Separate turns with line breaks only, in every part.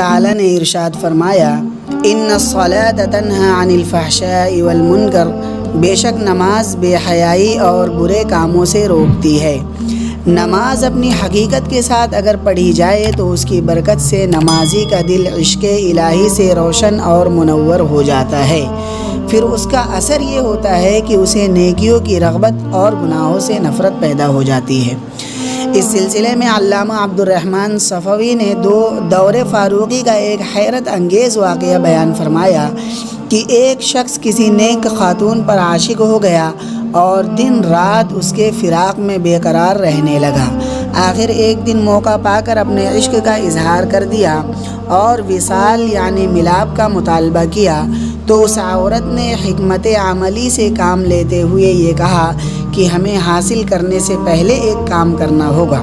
تعالیٰ نے ارشاد فرمایا ان الصلاۃ تنہی عن الفحشاء والمنکر، بے شک نماز بے حیائی اور برے کاموں سے روکتی ہے۔ نماز اپنی حقیقت کے ساتھ اگر پڑھی جائے تو اس کی برکت سے نمازی کا دل عشق الہی سے روشن اور منور ہو جاتا ہے۔ پھر اس کا اثر یہ ہوتا ہے کہ اسے نیکیوں کی رغبت اور گناہوں سے نفرت پیدا ہو جاتی ہے۔ اس سلسلے میں علامہ عبد الرحمن صفوی نے دور فاروقی کا ایک حیرت انگیز واقعہ بیان فرمایا کہ ایک شخص کسی نیک خاتون پر عاشق ہو گیا اور دن رات اس کے فراق میں بے قرار رہنے لگا۔ آخر ایک دن موقع پا کر اپنے عشق کا اظہار کر دیا اور وصال یعنی ملاپ کا مطالبہ کیا، تو اس عورت نے حکمت عملی سے کام لیتے ہوئے یہ کہا کہ ہمیں حاصل کرنے سے پہلے ایک کام کرنا ہوگا،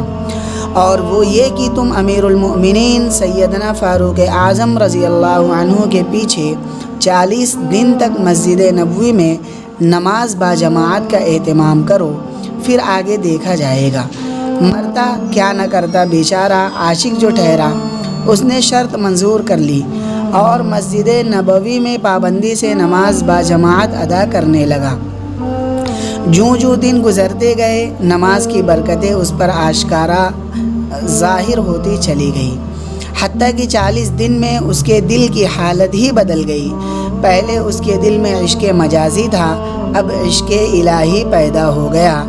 اور وہ یہ کہ تم امیر المؤمنین سیدنا فاروق اعظم رضی اللہ عنہ کے پیچھے 40 دن تک مسجد نبوی میں نماز با جماعت کا اہتمام کرو، پھر آگے دیکھا جائے گا۔ مرتا کیا نہ کرتا بیچارہ عاشق جو ٹھہرا، اس نے شرط منظور کر لی اور مسجد نبوی میں پابندی سے نماز با جماعت ادا کرنے لگا۔ جوں دن گزرتے گئے نماز کی برکتیں اس پر آشکارا ظاہر ہوتی چلی گئی، حتیٰ کہ 40 دن میں اس کے دل کی حالت ہی بدل گئی۔ پہلے اس کے دل میں عشق مجازی تھا، اب عشق الہی پیدا ہو گیا۔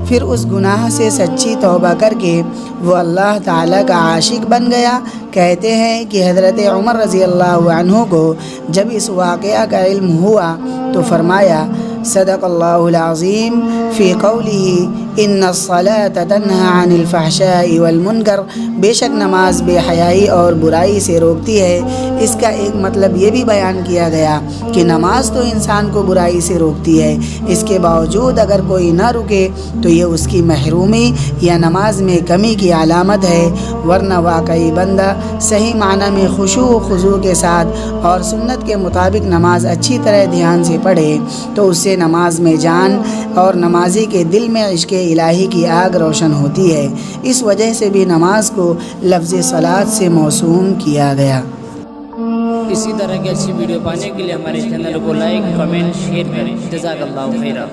پھر اس گناہ سے سچی توبہ کر کے وہ اللہ تعالیٰ کا عاشق بن گیا۔ کہتے ہیں کہ حضرت عمر رضی اللہ عنہ کو جب اس واقعہ کا علم ہوا تو فرمایا صدق اللہ العظیم فی قولہ ان الصلاۃ تنہی عن الفحشاء والمنکر، بے شک نماز بے حیائی اور برائی سے روکتی ہے۔ اس کا ایک مطلب یہ بھی بیان کیا گیا کہ نماز تو انسان کو برائی سے روکتی ہے، اس کے باوجود اگر کوئی نہ رکے تو یہ اس کی محرومی یا نماز میں کمی کی علامت ہے، ورنہ واقعی بندہ صحیح معنی میں خشوع و خضوع کے ساتھ اور سنت کے مطابق نماز اچھی طرح دھیان سے پڑھے تو اس سے نماز میں جان اور نمازی کے دل میں عشق الہی کی آگ روشن ہوتی ہے۔ اس وجہ سے بھی نماز کو لفظ صلاۃ سے موسوم کیا گیا۔
اسی طرح کی اچھی ویڈیو پانے کے لیے ہمارے چینل کو لائک، کمنٹ، شیئر کریں۔ جزاک اللہ خیرہ۔